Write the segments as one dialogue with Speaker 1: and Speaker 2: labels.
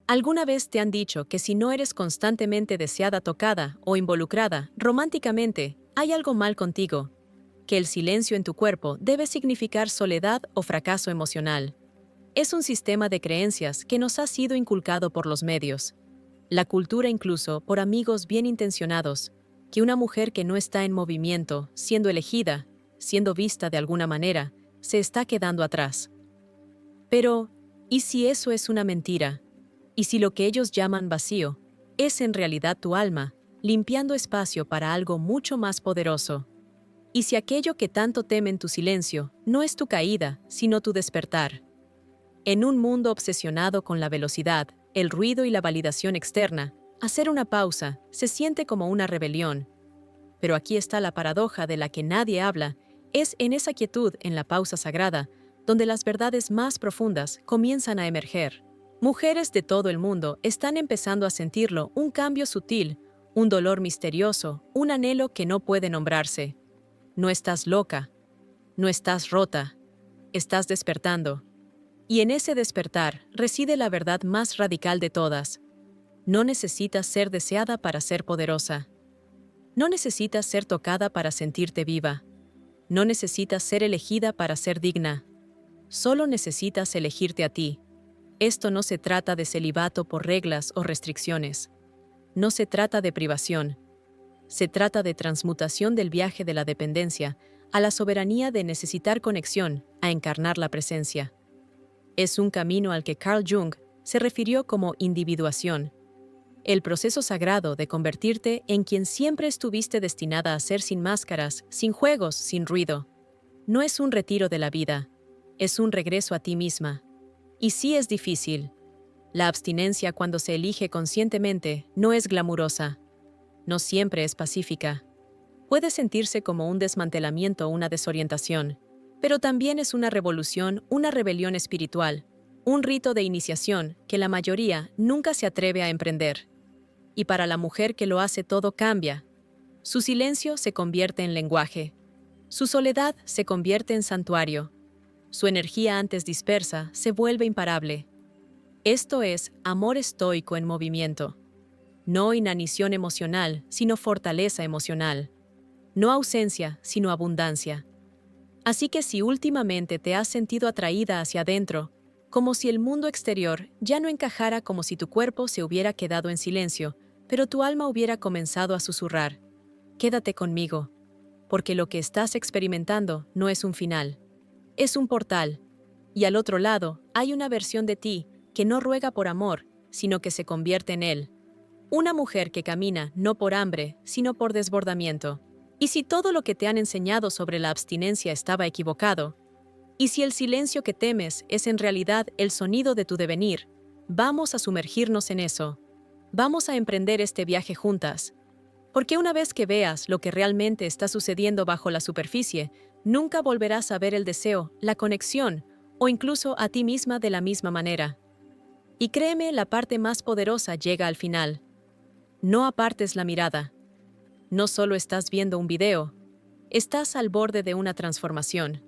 Speaker 1: ¿Alguna vez te han dicho que si no eres constantemente deseada, tocada o involucrada románticamente, hay algo mal contigo? Que el silencio en tu cuerpo debe significar soledad o fracaso emocional. Es un sistema de creencias que nos ha sido inculcado por los medios, la cultura incluso por amigos bien intencionados, que una mujer que no está en movimiento, siendo elegida, siendo vista de alguna manera, se está quedando atrás. Pero, ¿y si eso es una mentira? ¿Y si lo que ellos llaman vacío es en realidad tu alma, limpiando espacio para algo mucho más poderoso? ¿Y si aquello que tanto temen tu silencio no es tu caída, sino tu despertar? En un mundo obsesionado con la velocidad, el ruido y la validación externa, hacer una pausa se siente como una rebelión. Pero aquí está la paradoja de la que nadie habla, es en esa quietud, en la pausa sagrada, donde las verdades más profundas comienzan a emerger. Mujeres de todo el mundo están empezando a sentirlo, un cambio sutil, un dolor misterioso, un anhelo que no puede nombrarse. No estás loca, no estás rota, estás despertando. Y en ese despertar reside la verdad más radical de todas. No necesitas ser deseada para ser poderosa. No necesitas ser tocada para sentirte viva. No necesitas ser elegida para ser digna. Solo necesitas elegirte a ti. Esto no se trata de celibato por reglas o restricciones. No se trata de privación. Se trata de transmutación del viaje de la dependencia a la soberanía de necesitar conexión, a encarnar la presencia. Es un camino al que Carl Jung se refirió como individuación, el proceso sagrado de convertirte en quien siempre estuviste destinada a ser, sin máscaras, sin juegos, sin ruido. No es un retiro de la vida, es un regreso a ti misma. Y sí es difícil. La abstinencia, cuando se elige conscientemente, no es glamurosa. No siempre es pacífica. Puede sentirse como un desmantelamiento o una desorientación, pero también es una revolución, una rebelión espiritual, un rito de iniciación que la mayoría nunca se atreve a emprender. Y para la mujer que lo hace, todo cambia. Su silencio se convierte en lenguaje. Su soledad se convierte en santuario. Su energía antes dispersa se vuelve imparable. Esto es amor estoico en movimiento. No inanición emocional, sino fortaleza emocional. No ausencia, sino abundancia. Así que si últimamente te has sentido atraída hacia adentro, como si el mundo exterior ya no encajara, como si tu cuerpo se hubiera quedado en silencio, pero tu alma hubiera comenzado a susurrar, quédate conmigo, porque lo que estás experimentando no es un final, es un portal, y al otro lado hay una versión de ti que no ruega por amor, sino que se convierte en él. Una mujer que camina no por hambre, sino por desbordamiento. Y si todo lo que te han enseñado sobre la abstinencia estaba equivocado, y si el silencio que temes es en realidad el sonido de tu devenir, vamos a sumergirnos en eso. Vamos a emprender este viaje juntas. Porque una vez que veas lo que realmente está sucediendo bajo la superficie, nunca volverás a ver el deseo, la conexión, o incluso a ti misma de la misma manera. Y créeme, la parte más poderosa llega al final. No apartes la mirada. No solo estás viendo un video, estás al borde de una transformación.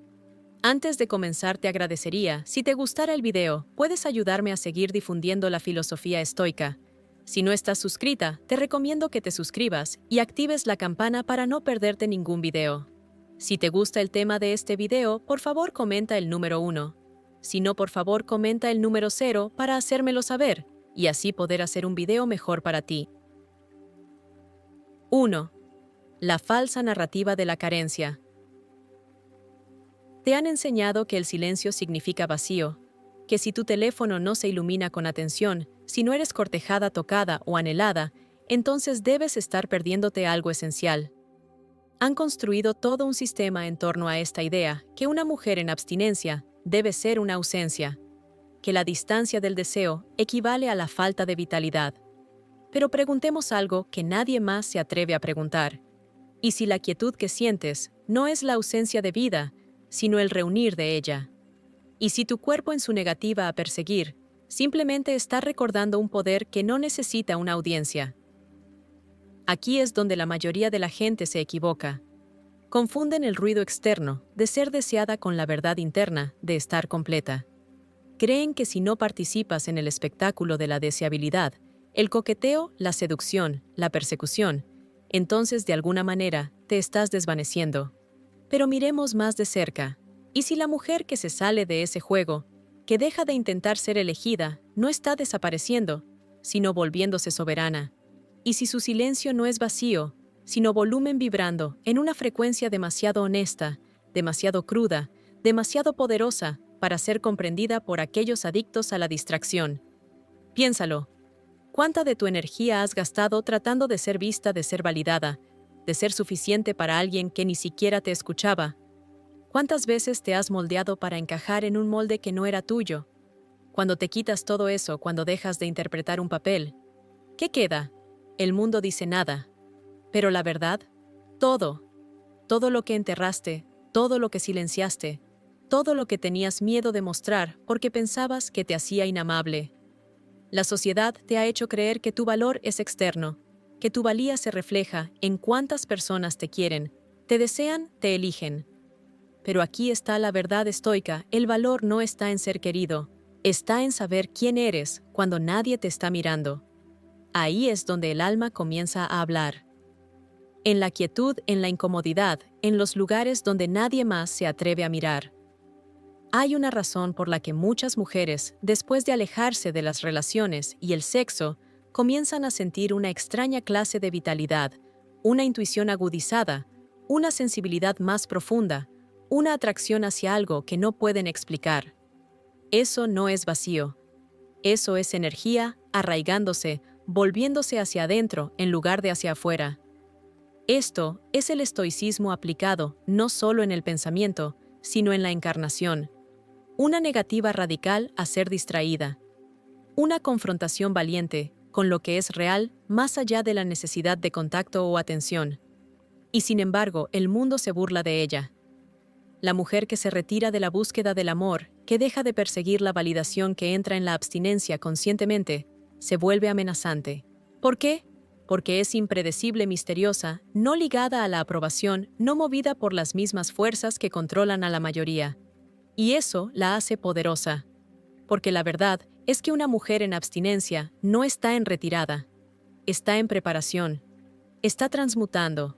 Speaker 1: Antes de comenzar, te agradecería, si te gustara el video, puedes ayudarme a seguir difundiendo la filosofía estoica. Si no estás suscrita, te recomiendo que te suscribas y actives la campana para no perderte ningún video. Si te gusta el tema de este video, por favor comenta el número 1. Si no, por favor comenta el número 0 para hacérmelo saber, y así poder hacer un video mejor para ti. 1. La falsa narrativa de la carencia. Te han enseñado que el silencio significa vacío, que si tu teléfono no se ilumina con atención, si no eres cortejada, tocada o anhelada, entonces debes estar perdiéndote algo esencial. Han construido todo un sistema en torno a esta idea, que una mujer en abstinencia debe ser una ausencia, que la distancia del deseo equivale a la falta de vitalidad. Pero preguntemos algo que nadie más se atreve a preguntar. ¿Y si la quietud que sientes no es la ausencia de vida, sino el reunir de ella? ¿Y si tu cuerpo, en su negativa a perseguir, simplemente está recordando un poder que no necesita una audiencia? Aquí es donde la mayoría de la gente se equivoca. Confunden el ruido externo de ser deseada con la verdad interna de estar completa. creen que si no participas en el espectáculo de la deseabilidad, el coqueteo, la seducción, la persecución, entonces de alguna manera te estás desvaneciendo. Pero miremos más de cerca. ¿Y si la mujer que se sale de ese juego, que deja de intentar ser elegida, no está desapareciendo, sino volviéndose soberana? ¿Y si su silencio no es vacío, sino volumen vibrando en una frecuencia demasiado honesta, demasiado cruda, demasiado poderosa para ser comprendida por aquellos adictos a la distracción? Piénsalo. ¿Cuánta de tu energía has gastado tratando de ser vista, de ser validada, de ser suficiente para alguien que ni siquiera te escuchaba? ¿Cuántas veces te has moldeado para encajar en un molde que no era tuyo? Cuando te quitas todo eso, cuando dejas de interpretar un papel, ¿qué queda? El mundo dice nada. Pero la verdad, todo, todo lo que enterraste, todo lo que silenciaste, todo lo que tenías miedo de mostrar porque pensabas que te hacía inamable. La sociedad te ha hecho creer que tu valor es externo, que tu valía se refleja en cuántas personas te quieren, te desean, te eligen. Pero aquí está la verdad estoica: el valor no está en ser querido, está en saber quién eres cuando nadie te está mirando. Ahí es donde el alma comienza a hablar. En la quietud, en la incomodidad, en los lugares donde nadie más se atreve a mirar. Hay una razón por la que muchas mujeres, después de alejarse de las relaciones y el sexo, comienzan a sentir una extraña clase de vitalidad, una intuición agudizada, una sensibilidad más profunda, una atracción hacia algo que no pueden explicar. Eso no es vacío. Eso es energía arraigándose, volviéndose hacia adentro en lugar de hacia afuera. Esto es el estoicismo aplicado no solo en el pensamiento, sino en la encarnación. Una negativa radical a ser distraída. Una confrontación valiente con lo que es real más allá de la necesidad de contacto o atención. Y sin embargo, el mundo se burla de ella. La mujer que se retira de la búsqueda del amor, que deja de perseguir la validación, que entra en la abstinencia conscientemente, se vuelve amenazante. ¿Por qué? Porque es impredecible, misteriosa, no ligada a la aprobación, no movida por las mismas fuerzas que controlan a la mayoría. Y eso la hace poderosa. Porque la verdad es que una mujer en abstinencia no está en retirada. Está en preparación. Está transmutando.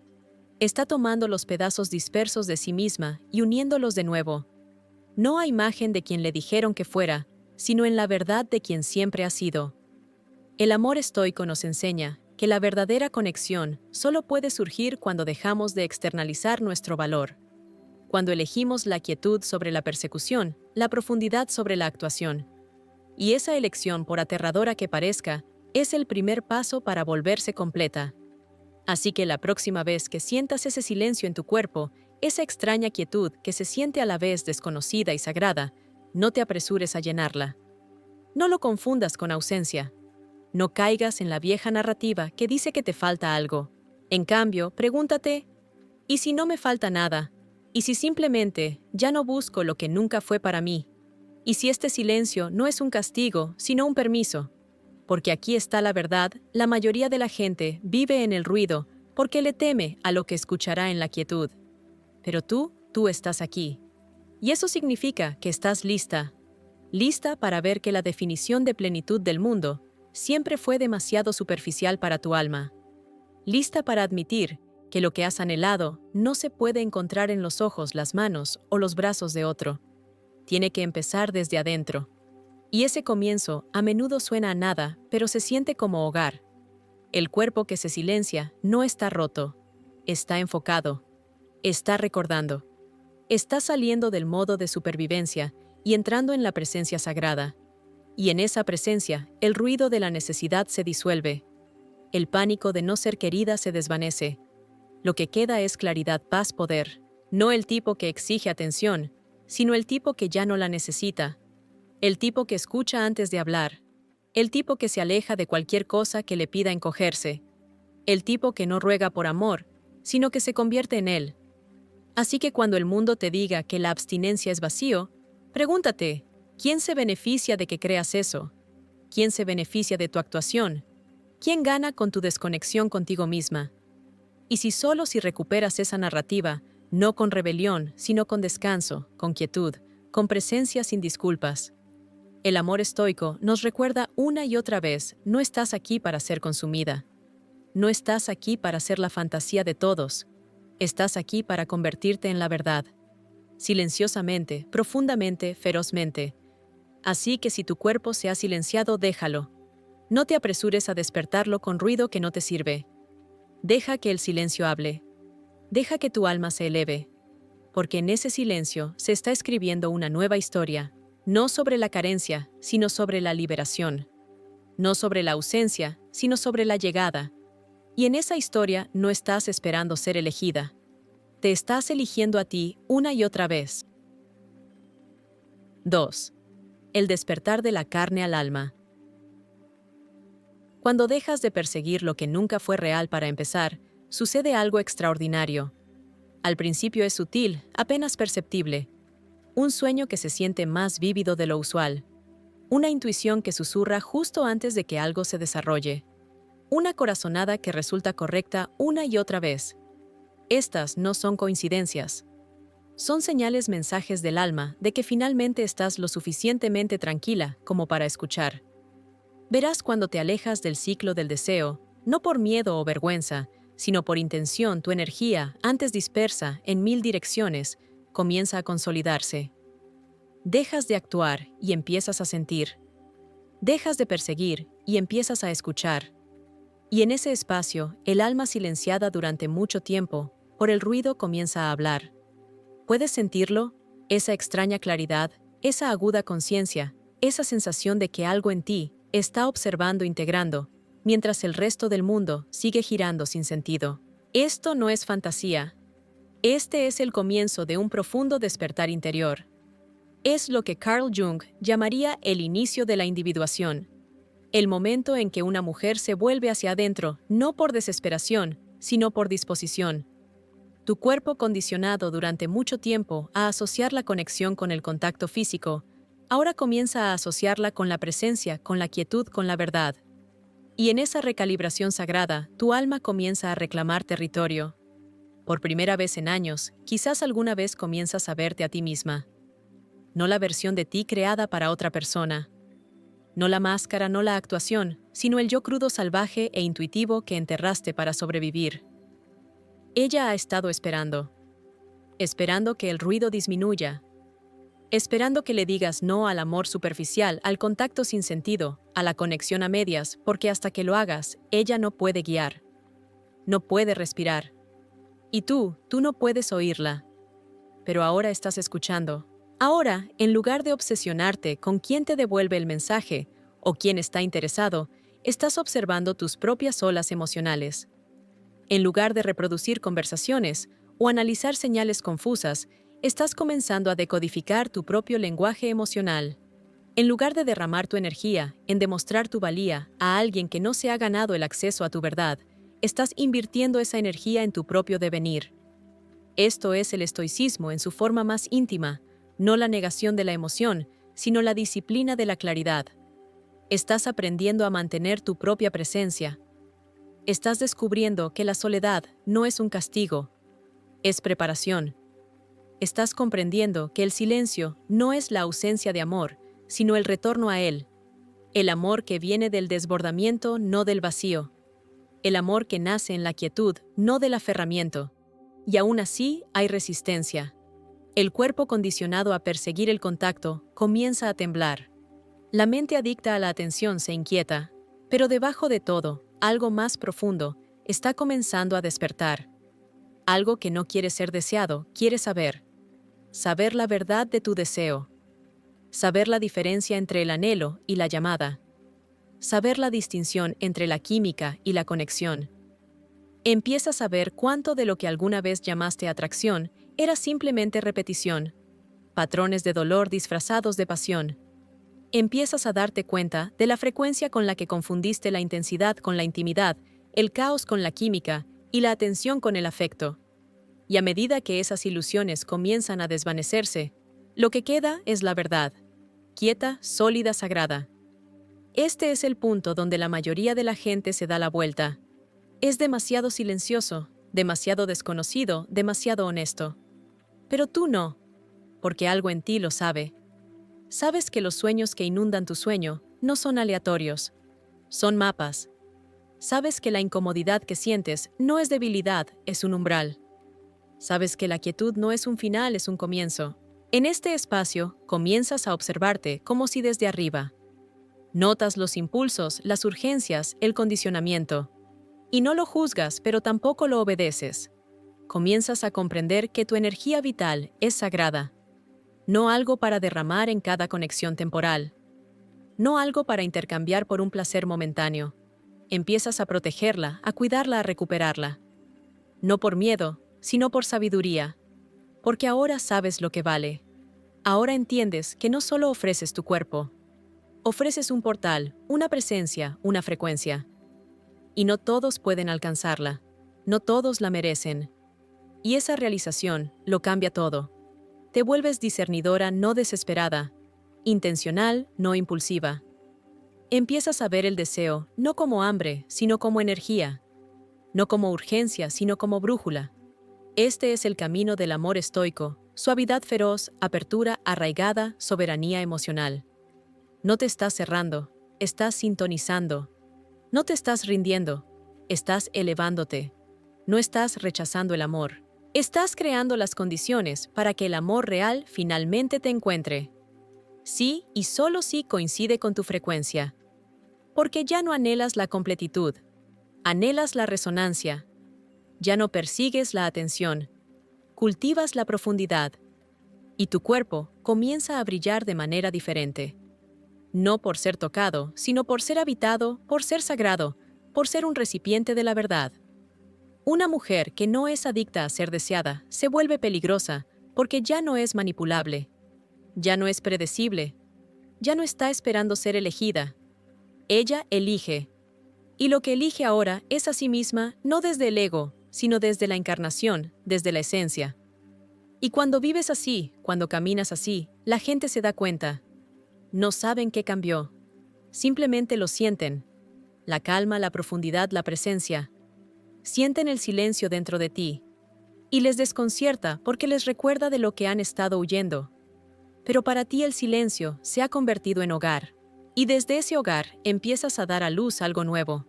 Speaker 1: Está tomando los pedazos dispersos de sí misma y uniéndolos de nuevo. No a imagen de quien le dijeron que fuera, sino en la verdad de quien siempre ha sido. El amor estoico nos enseña que la verdadera conexión solo puede surgir cuando dejamos de externalizar nuestro valor. Cuando elegimos la quietud sobre la persecución, la profundidad sobre la actuación. Y esa elección, por aterradora que parezca, es el primer paso para volverse completa. Así que la próxima vez que sientas ese silencio en tu cuerpo, esa extraña quietud que se siente a la vez desconocida y sagrada, no te apresures a llenarla. No lo confundas con ausencia. No caigas en la vieja narrativa que dice que te falta algo. En cambio, pregúntate, ¿y si no me falta nada? ¿Y si simplemente ya no busco lo que nunca fue para mí? ¿Y si este silencio no es un castigo, sino un permiso? Porque aquí está la verdad: la mayoría de la gente vive en el ruido porque le teme a lo que escuchará en la quietud. Pero tú estás aquí. Y eso significa que estás lista. Lista para ver que la definición de plenitud del mundo siempre fue demasiado superficial para tu alma. Lista para admitir que lo que has anhelado no se puede encontrar en los ojos, las manos o los brazos de otro. Tiene que empezar desde adentro. Y ese comienzo a menudo suena a nada, pero se siente como hogar. El cuerpo que se silencia no está roto, está enfocado, está recordando. Está saliendo del modo de supervivencia y entrando en la presencia sagrada. Y en esa presencia, el ruido de la necesidad se disuelve. El pánico de no ser querida se desvanece. Lo que queda es claridad, paz, poder. No el tipo que exige atención, sino el tipo que ya no la necesita. El tipo que escucha antes de hablar. El tipo que se aleja de cualquier cosa que le pida encogerse. El tipo que no ruega por amor, sino que se convierte en él. Así que cuando el mundo te diga que la abstinencia es vacío, pregúntate, ¿quién se beneficia de que creas eso? ¿Quién se beneficia de tu actuación? ¿Quién gana con tu desconexión contigo misma? Y si recuperas esa narrativa, no con rebelión, sino con descanso, con quietud, con presencia sin disculpas. El amor estoico nos recuerda una y otra vez, no estás aquí para ser consumida. No estás aquí para ser la fantasía de todos. Estás aquí para convertirte en la verdad. Silenciosamente, profundamente, ferozmente. Así que si tu cuerpo se ha silenciado, déjalo. No te apresures a despertarlo con ruido que no te sirve. Deja que el silencio hable. Deja que tu alma se eleve. Porque en ese silencio se está escribiendo una nueva historia, no sobre la carencia, sino sobre la liberación. No sobre la ausencia, sino sobre la llegada. Y en esa historia no estás esperando ser elegida. Te estás eligiendo a ti una y otra vez. 2. El despertar de la carne al alma. Cuando dejas de perseguir lo que nunca fue real para empezar, sucede algo extraordinario. Al principio es sutil, apenas perceptible. Un sueño que se siente más vívido de lo usual. Una intuición que susurra justo antes de que algo se desarrolle. Una corazonada que resulta correcta una y otra vez. Estas no son coincidencias. Son señales, mensajes del alma de que finalmente estás lo suficientemente tranquila como para escuchar. Verás cuando te alejas del ciclo del deseo, no por miedo o vergüenza, sino por intención, tu energía, antes dispersa en 1000 direcciones, comienza a consolidarse. Dejas de actuar y empiezas a sentir. Dejas de perseguir y empiezas a escuchar. Y en ese espacio, el alma silenciada durante mucho tiempo, por el ruido comienza a hablar. ¿Puedes sentirlo? Esa extraña claridad, esa aguda conciencia, esa sensación de que algo en ti está observando, integrando, mientras el resto del mundo sigue girando sin sentido. Esto no es fantasía. Este es el comienzo de un profundo despertar interior. Es lo que Carl Jung llamaría el inicio de la individuación. El momento en que una mujer se vuelve hacia adentro, no por desesperación, sino por disposición. Tu cuerpo, condicionado durante mucho tiempo a asociar la conexión con el contacto físico, ahora comienza a asociarla con la presencia, con la quietud, con la verdad. Y en esa recalibración sagrada, tu alma comienza a reclamar territorio. Por primera vez en años, quizás alguna vez comienzas a verte a ti misma. No la versión de ti creada para otra persona. No la máscara, no la actuación, sino el yo crudo, salvaje e intuitivo que enterraste para sobrevivir. Ella ha estado esperando. Esperando que el ruido disminuya. Esperando que le digas no al amor superficial, al contacto sin sentido, a la conexión a medias, porque hasta que lo hagas, ella no puede guiar. No puede respirar. Y tú no puedes oírla. Pero ahora estás escuchando. Ahora, en lugar de obsesionarte con quién te devuelve el mensaje o quién está interesado, estás observando tus propias olas emocionales. En lugar de reproducir conversaciones o analizar señales confusas, estás comenzando a decodificar tu propio lenguaje emocional. En lugar de derramar tu energía en demostrar tu valía a alguien que no se ha ganado el acceso a tu verdad, estás invirtiendo esa energía en tu propio devenir. Esto es el estoicismo en su forma más íntima, no la negación de la emoción, sino la disciplina de la claridad. Estás aprendiendo a mantener tu propia presencia. Estás descubriendo que la soledad no es un castigo, es preparación. Estás comprendiendo que el silencio no es la ausencia de amor, sino el retorno a él. El amor que viene del desbordamiento, no del vacío. El amor que nace en la quietud, no del aferramiento. Y aún así hay resistencia. El cuerpo condicionado a perseguir el contacto comienza a temblar. La mente adicta a la atención se inquieta, pero debajo de todo, algo más profundo está comenzando a despertar. Algo que no quiere ser deseado, quiere saber. Saber la verdad de tu deseo. Saber la diferencia entre el anhelo y la llamada. Saber la distinción entre la química y la conexión. Empiezas a ver cuánto de lo que alguna vez llamaste atracción era simplemente repetición, patrones de dolor disfrazados de pasión. Empiezas a darte cuenta de la frecuencia con la que confundiste la intensidad con la intimidad, el caos con la química y la atención con el afecto. Y a medida que esas ilusiones comienzan a desvanecerse, lo que queda es la verdad, quieta, sólida, sagrada. Este es el punto donde la mayoría de la gente se da la vuelta. Es demasiado silencioso, demasiado desconocido, demasiado honesto. Pero tú no, porque algo en ti lo sabe. Sabes que los sueños que inundan tu sueño no son aleatorios, son mapas. Sabes que la incomodidad que sientes no es debilidad, es un umbral. Sabes que la quietud no es un final, es un comienzo. En este espacio, comienzas a observarte como si desde arriba. Notas los impulsos, las urgencias, el condicionamiento. Y no lo juzgas, pero tampoco lo obedeces. Comienzas a comprender que tu energía vital es sagrada. No algo para derramar en cada conexión temporal. No algo para intercambiar por un placer momentáneo. Empiezas a protegerla, a cuidarla, a recuperarla. No por miedo, sino por sabiduría. Porque ahora sabes lo que vale. Ahora entiendes que no solo ofreces tu cuerpo. Ofreces un portal, una presencia, una frecuencia. Y no todos pueden alcanzarla. No todos la merecen. Y esa realización lo cambia todo. Te vuelves discernidora, no desesperada. Intencional, no impulsiva. Empiezas a ver el deseo no como hambre, sino como energía. No como urgencia, sino como brújula. Este es el camino del amor estoico, suavidad feroz, apertura arraigada, soberanía emocional. No te estás cerrando, estás sintonizando. No te estás rindiendo, estás elevándote. No estás rechazando el amor. Estás creando las condiciones para que el amor real finalmente te encuentre. Sí y solo si coincide con tu frecuencia. Porque ya no anhelas la completitud, anhelas la resonancia. Ya no persigues la atención, cultivas la profundidad. Y tu cuerpo comienza a brillar de manera diferente. No por ser tocado, sino por ser habitado, por ser sagrado, por ser un recipiente de la verdad. Una mujer que no es adicta a ser deseada se vuelve peligrosa porque ya no es manipulable, ya no es predecible, ya no está esperando ser elegida. Ella elige. Y lo que elige ahora es a sí misma no desde el ego, sino desde la encarnación, desde la esencia. Y cuando vives así, cuando caminas así, la gente se da cuenta. No saben qué cambió. Simplemente lo sienten. La calma, la profundidad, la presencia. Sienten el silencio dentro de ti. Y les desconcierta porque les recuerda de lo que han estado huyendo. Pero para ti el silencio se ha convertido en hogar. Y desde ese hogar empiezas a dar a luz algo nuevo.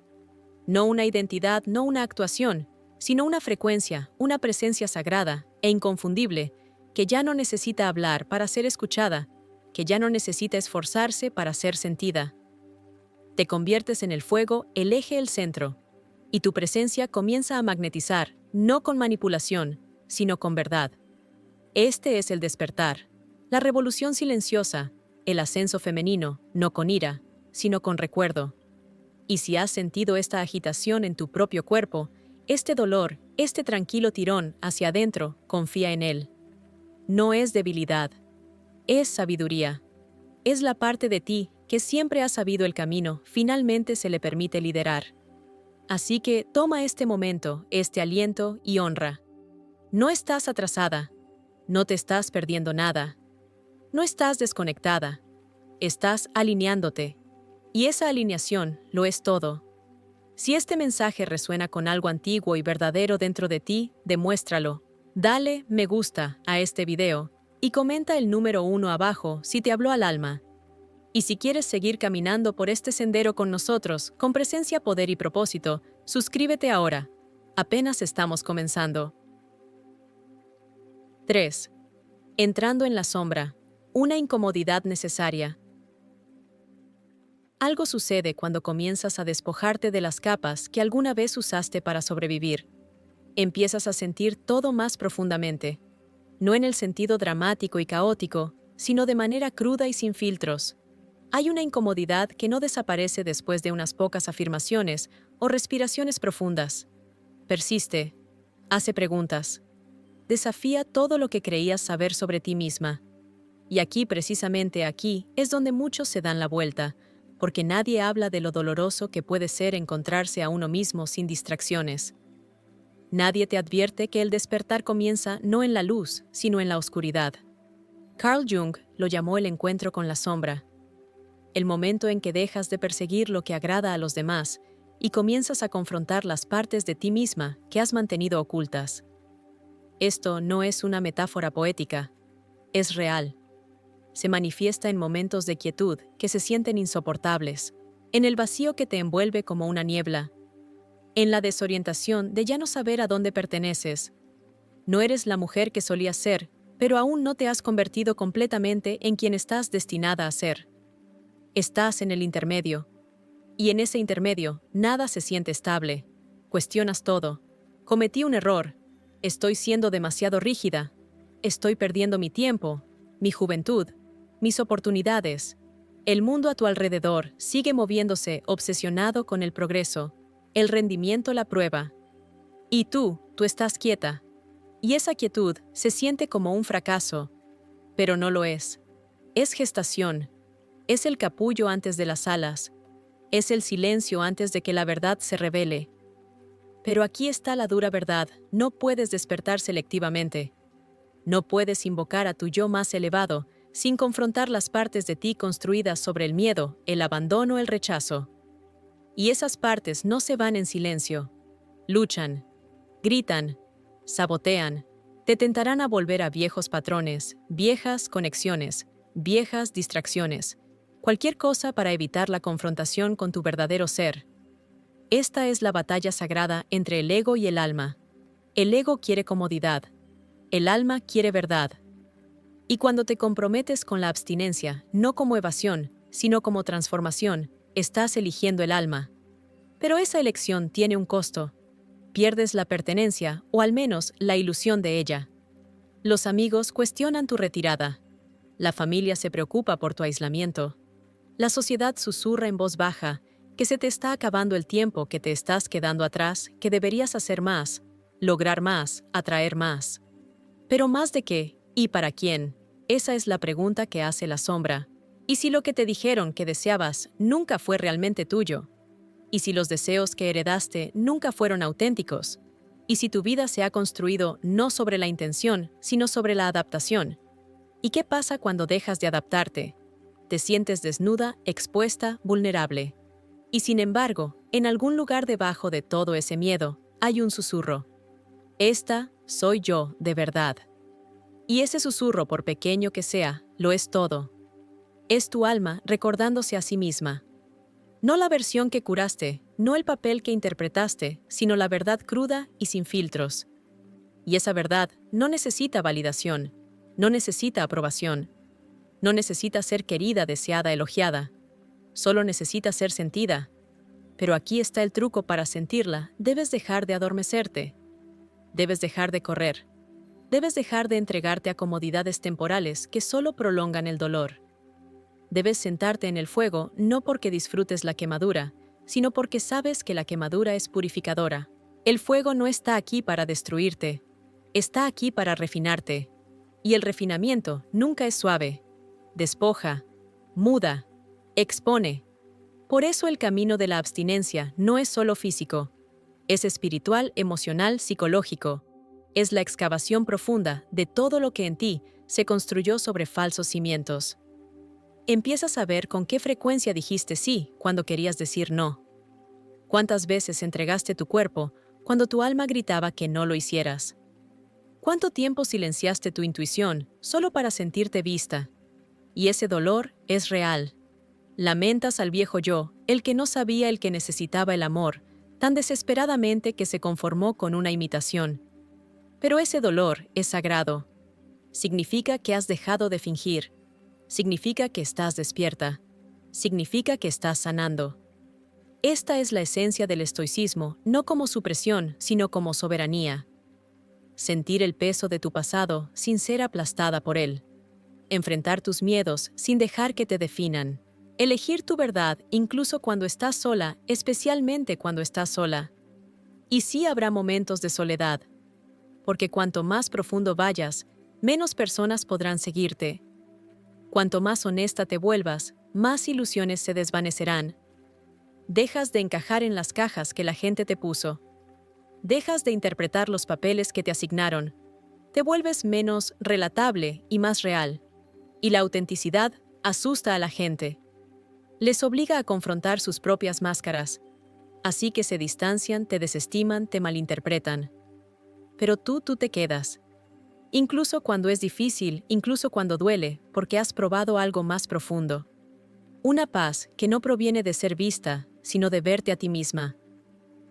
Speaker 1: No una identidad, no una actuación, sino una frecuencia, una presencia sagrada e inconfundible que ya no necesita hablar para ser escuchada, que ya no necesita esforzarse para ser sentida. Te conviertes en el fuego, el eje, el centro, y tu presencia comienza a magnetizar, no con manipulación, sino con verdad. Este es el despertar, la revolución silenciosa, el ascenso femenino, no con ira, sino con recuerdo. Y si has sentido esta agitación en tu propio cuerpo, este dolor, este tranquilo tirón hacia adentro, confía en él. No es debilidad, es sabiduría. Es la parte de ti que siempre ha sabido el camino, finalmente se le permite liderar. Así que toma este momento, este aliento y honra. No estás atrasada, no te estás perdiendo nada, no estás desconectada, estás alineándote. Y esa alineación lo es todo. Si este mensaje resuena con algo antiguo y verdadero dentro de ti, demuéstralo. Dale me gusta a este video y comenta el número 1 abajo si te habló al alma. Y si quieres seguir caminando por este sendero con nosotros, con presencia, poder y propósito, suscríbete ahora. Apenas estamos comenzando. 3. Entrando en la sombra. Una incomodidad necesaria. Algo sucede cuando comienzas a despojarte de las capas que alguna vez usaste para sobrevivir. Empiezas a sentir todo más profundamente, no en el sentido dramático y caótico, sino de manera cruda y sin filtros. Hay una incomodidad que no desaparece después de unas pocas afirmaciones o respiraciones profundas. Persiste, hace preguntas, desafía todo lo que creías saber sobre ti misma. Y aquí, precisamente aquí, es donde muchos se dan la vuelta, porque nadie habla de lo doloroso que puede ser encontrarse a uno mismo sin distracciones. Nadie te advierte que el despertar comienza no en la luz, sino en la oscuridad. Carl Jung lo llamó el encuentro con la sombra, el momento en que dejas de perseguir lo que agrada a los demás y comienzas a confrontar las partes de ti misma que has mantenido ocultas. Esto no es una metáfora poética, es real. Se manifiesta en momentos de quietud que se sienten insoportables, en el vacío que te envuelve como una niebla, en la desorientación de ya no saber a dónde perteneces. No eres la mujer que solías ser, pero aún no te has convertido completamente en quien estás destinada a ser. Estás en el intermedio, y en ese intermedio nada se siente estable. Cuestionas todo. Cometí un error. Estoy siendo demasiado rígida. Estoy perdiendo mi tiempo, mi juventud, mis oportunidades. El mundo a tu alrededor sigue moviéndose obsesionado con el progreso. El rendimiento la prueba. Y tú estás quieta. Y esa quietud se siente como un fracaso, pero no lo es. Es gestación. Es el capullo antes de las alas. Es el silencio antes de que la verdad se revele. Pero aquí está la dura verdad: no puedes despertar selectivamente. No puedes invocar a tu yo más elevado sin confrontar las partes de ti construidas sobre el miedo, el abandono, el rechazo. Y esas partes no se van en silencio. Luchan, gritan, sabotean, te tentarán a volver a viejos patrones, viejas conexiones, viejas distracciones, cualquier cosa para evitar la confrontación con tu verdadero ser. Esta es la batalla sagrada entre el ego y el alma. El ego quiere comodidad, el alma quiere verdad. Y cuando te comprometes con la abstinencia, no como evasión, sino como transformación, estás eligiendo el alma. Pero esa elección tiene un costo. Pierdes la pertenencia, o al menos la ilusión de ella. Los amigos cuestionan tu retirada. La familia se preocupa por tu aislamiento. La sociedad susurra en voz baja que se te está acabando el tiempo, que te estás quedando atrás, que deberías hacer más, lograr más, atraer más. Pero ¿más de qué? ¿Y para quién? Esa es la pregunta que hace la sombra. ¿Y si lo que te dijeron que deseabas nunca fue realmente tuyo? ¿Y si los deseos que heredaste nunca fueron auténticos? ¿Y si tu vida se ha construido no sobre la intención, sino sobre la adaptación? ¿Y qué pasa cuando dejas de adaptarte? Te sientes desnuda, expuesta, vulnerable. Y sin embargo, en algún lugar debajo de todo ese miedo, hay un susurro. Esta soy yo, de verdad. Y ese susurro, por pequeño que sea, lo es todo. Es tu alma recordándose a sí misma. No la versión que curaste, no el papel que interpretaste, sino la verdad cruda y sin filtros. Y esa verdad no necesita validación, no necesita aprobación, no necesita ser querida, deseada, elogiada. Solo necesita ser sentida. Pero aquí está el truco: para sentirla, debes dejar de adormecerte. Debes dejar de correr. Debes dejar de entregarte a comodidades temporales que solo prolongan el dolor. Debes sentarte en el fuego no porque disfrutes la quemadura, sino porque sabes que la quemadura es purificadora. El fuego no está aquí para destruirte, está aquí para refinarte. Y el refinamiento nunca es suave. Despoja, muda, expone. Por eso el camino de la abstinencia no es solo físico, es espiritual, emocional, psicológico. Es la excavación profunda de todo lo que en ti se construyó sobre falsos cimientos. Empiezas a ver con qué frecuencia dijiste sí cuando querías decir no. ¿Cuántas veces entregaste tu cuerpo cuando tu alma gritaba que no lo hicieras? ¿Cuánto tiempo silenciaste tu intuición solo para sentirte vista? Y ese dolor es real. Lamentas al viejo yo, el que no sabía, el que necesitaba el amor, tan desesperadamente que se conformó con una imitación. Pero ese dolor es sagrado. Significa que has dejado de fingir. Significa que estás despierta. Significa que estás sanando. Esta es la esencia del estoicismo, no como supresión, sino como soberanía. Sentir el peso de tu pasado sin ser aplastada por él. Enfrentar tus miedos sin dejar que te definan. Elegir tu verdad incluso cuando estás sola, especialmente cuando estás sola. Y sí habrá momentos de soledad, porque cuanto más profundo vayas, menos personas podrán seguirte. Cuanto más honesta te vuelvas, más ilusiones se desvanecerán. Dejas de encajar en las cajas que la gente te puso. Dejas de interpretar los papeles que te asignaron. Te vuelves menos relatable y más real. Y la autenticidad asusta a la gente. Les obliga a confrontar sus propias máscaras. Así que se distancian, te desestiman, te malinterpretan. Pero tú te quedas. Incluso cuando es difícil, incluso cuando duele, porque has probado algo más profundo. Una paz que no proviene de ser vista, sino de verte a ti misma.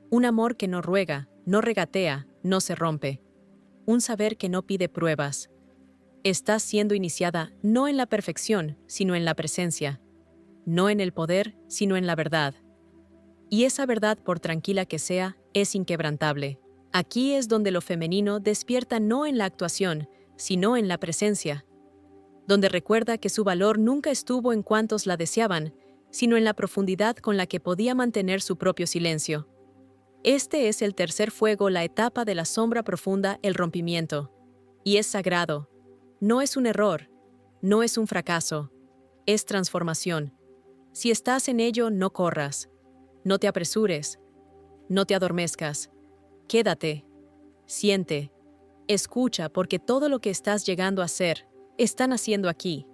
Speaker 1: Un amor que no ruega, no regatea, no se rompe. Un saber que no pide pruebas. Estás siendo iniciada no en la perfección, sino en la presencia. No en el poder, sino en la verdad. Y esa verdad, por tranquila que sea, es inquebrantable. Aquí es donde lo femenino despierta no en la actuación, sino en la presencia. Donde recuerda que su valor nunca estuvo en cuantos la deseaban, sino en la profundidad con la que podía mantener su propio silencio. Este es el tercer fuego, la etapa de la sombra profunda, el rompimiento. Y es sagrado. No es un error, no es un fracaso, es transformación. Si estás en ello, no corras, no te apresures, no te adormezcas. Quédate, siente, escucha, porque todo lo que estás llegando a ser, están haciendo aquí.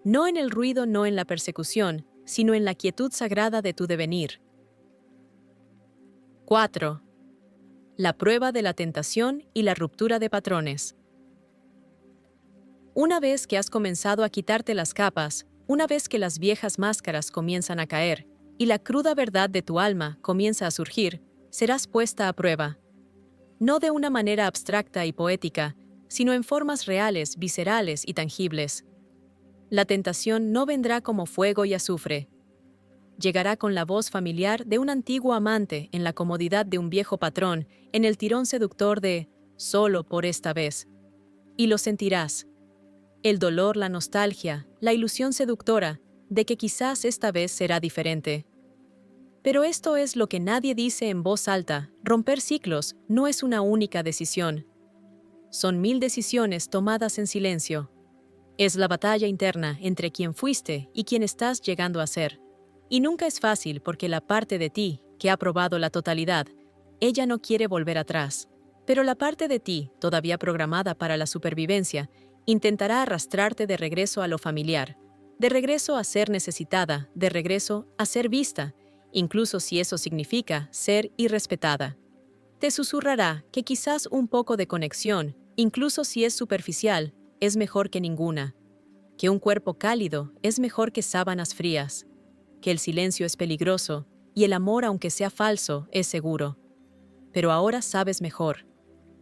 Speaker 1: No en el ruido, no en la persecución, sino en la quietud sagrada de tu devenir. 4. La prueba de la tentación y la ruptura de patrones. Una vez que has comenzado a quitarte las capas, una vez que las viejas máscaras comienzan a caer y la cruda verdad de tu alma comienza a surgir, serás puesta a prueba. No de una manera abstracta y poética, sino en formas reales, viscerales y tangibles. La tentación no vendrá como fuego y azufre. Llegará con la voz familiar de un antiguo amante en la comodidad de un viejo patrón, en el tirón seductor de «solo por esta vez». Y lo sentirás. El dolor, la nostalgia, la ilusión seductora de que quizás esta vez será diferente. Pero esto es lo que nadie dice en voz alta: romper ciclos no es una única decisión. Son 1000 decisiones tomadas en silencio. Es la batalla interna entre quien fuiste y quien estás llegando a ser. Y nunca es fácil porque la parte de ti, que ha probado la totalidad, ella no quiere volver atrás. Pero la parte de ti, todavía programada para la supervivencia, intentará arrastrarte de regreso a lo familiar, de regreso a ser necesitada, de regreso a ser vista, incluso si eso significa ser irrespetada. Te susurrará que quizás un poco de conexión, incluso si es superficial, es mejor que ninguna, que un cuerpo cálido es mejor que sábanas frías, que el silencio es peligroso y el amor, aunque sea falso, es seguro. Pero ahora sabes mejor.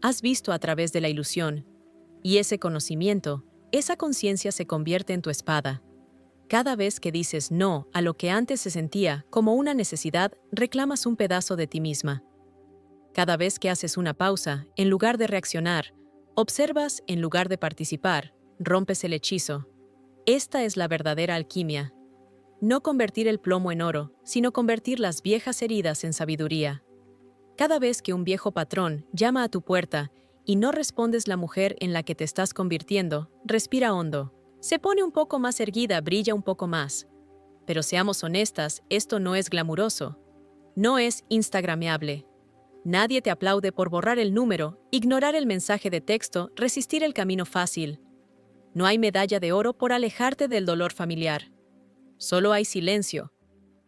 Speaker 1: Has visto a través de la ilusión. Y ese conocimiento, esa conciencia se convierte en tu espada. Cada vez que dices no a lo que antes se sentía como una necesidad, reclamas un pedazo de ti misma. Cada vez que haces una pausa, en lugar de reaccionar, observas en lugar de participar, rompes el hechizo. Esta es la verdadera alquimia. No convertir el plomo en oro, sino convertir las viejas heridas en sabiduría. Cada vez que un viejo patrón llama a tu puerta y no respondes, la mujer en la que te estás convirtiendo, respira hondo. Se pone un poco más erguida, brilla un poco más. Pero seamos honestas, esto no es glamuroso. No es instagrameable. Nadie te aplaude por borrar el número, ignorar el mensaje de texto, resistir el camino fácil. No hay medalla de oro por alejarte del dolor familiar. Solo hay silencio.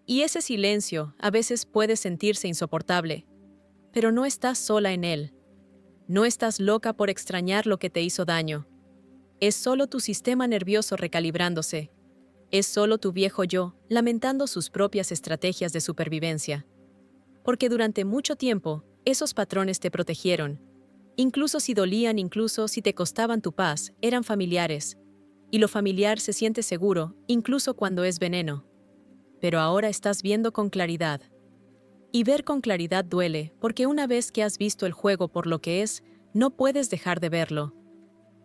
Speaker 1: Y ese silencio a veces puede sentirse insoportable. Pero no estás sola en él. No estás loca por extrañar lo que te hizo daño. Es solo tu sistema nervioso recalibrándose. Es solo tu viejo yo lamentando sus propias estrategias de supervivencia. Porque durante mucho tiempo, esos patrones te protegieron. Incluso si dolían, incluso si te costaban tu paz, eran familiares. Y lo familiar se siente seguro, incluso cuando es veneno. Pero ahora estás viendo con claridad. Y ver con claridad duele, porque una vez que has visto el juego por lo que es, no puedes dejar de verlo.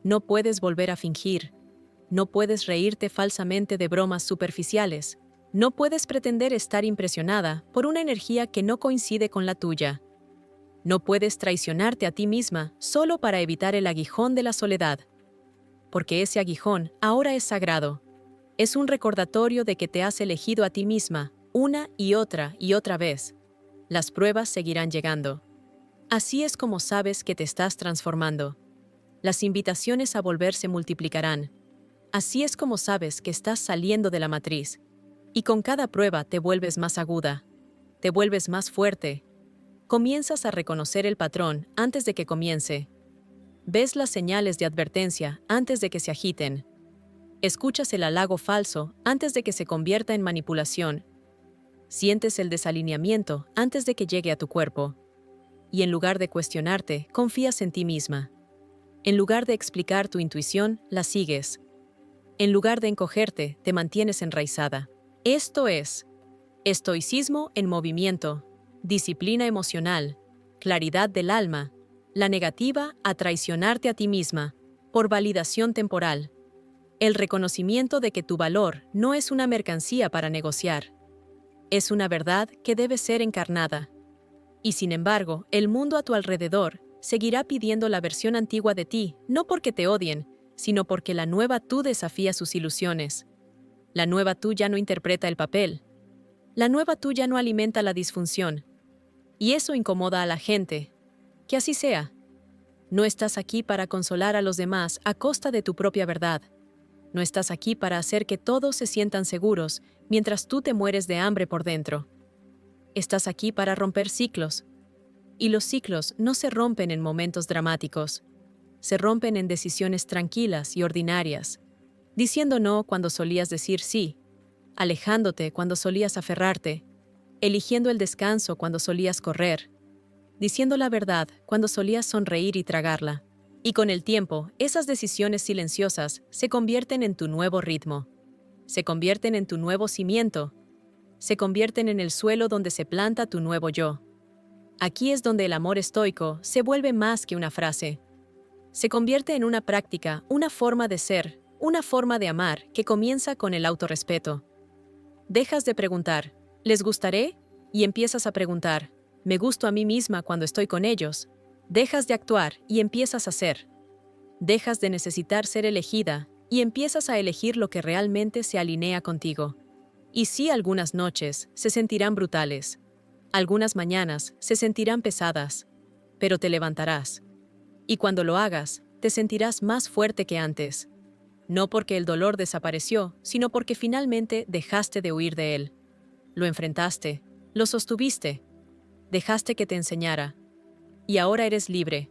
Speaker 1: No puedes volver a fingir. No puedes reírte falsamente de bromas superficiales. No puedes pretender estar impresionada por una energía que no coincide con la tuya. No puedes traicionarte a ti misma solo para evitar el aguijón de la soledad. Porque ese aguijón ahora es sagrado. Es un recordatorio de que te has elegido a ti misma una y otra vez. Las pruebas seguirán llegando. Así es como sabes que te estás transformando. Las invitaciones a volver se multiplicarán. Así es como sabes que estás saliendo de la matriz. Y con cada prueba te vuelves más aguda. Te vuelves más fuerte. Comienzas a reconocer el patrón antes de que comience. Ves las señales de advertencia antes de que se agiten. Escuchas el halago falso antes de que se convierta en manipulación. Sientes el desalineamiento antes de que llegue a tu cuerpo. Y en lugar de cuestionarte, confías en ti misma. En lugar de explicar tu intuición, la sigues. En lugar de encogerte, te mantienes enraizada. Esto es estoicismo en movimiento, disciplina emocional, claridad del alma, la negativa a traicionarte a ti misma, por validación temporal. El reconocimiento de que tu valor no es una mercancía para negociar. Es una verdad que debe ser encarnada. Y sin embargo, el mundo a tu alrededor seguirá pidiendo la versión antigua de ti, no porque te odien, sino porque la nueva tú desafía sus ilusiones. La nueva tú ya no interpreta el papel. La nueva tú ya no alimenta la disfunción. Y eso incomoda a la gente. Que así sea. No estás aquí para consolar a los demás a costa de tu propia verdad. No estás aquí para hacer que todos se sientan seguros mientras tú te mueres de hambre por dentro. Estás aquí para romper ciclos. Y los ciclos no se rompen en momentos dramáticos. Se rompen en decisiones tranquilas y ordinarias. Diciendo no cuando solías decir sí. Alejándote cuando solías aferrarte. Eligiendo el descanso cuando solías correr. Diciendo la verdad cuando solías sonreír y tragarla. Y con el tiempo, esas decisiones silenciosas se convierten en tu nuevo ritmo. Se convierten en tu nuevo cimiento. Se convierten en el suelo donde se planta tu nuevo yo. Aquí es donde el amor estoico se vuelve más que una frase. Se convierte en una práctica, una forma de ser, una forma de amar que comienza con el autorrespeto. Dejas de preguntar, ¿les gustaré? Y empiezas a preguntar, ¿me gusto a mí misma cuando estoy con ellos? Dejas de actuar y empiezas a ser. Dejas de necesitar ser elegida y empiezas a elegir lo que realmente se alinea contigo. Y sí, algunas noches se sentirán brutales. Algunas mañanas se sentirán pesadas, pero te levantarás. Y cuando lo hagas, te sentirás más fuerte que antes. No porque el dolor desapareció, sino porque finalmente dejaste de huir de él. Lo enfrentaste, lo sostuviste, dejaste que te enseñara. Y ahora eres libre.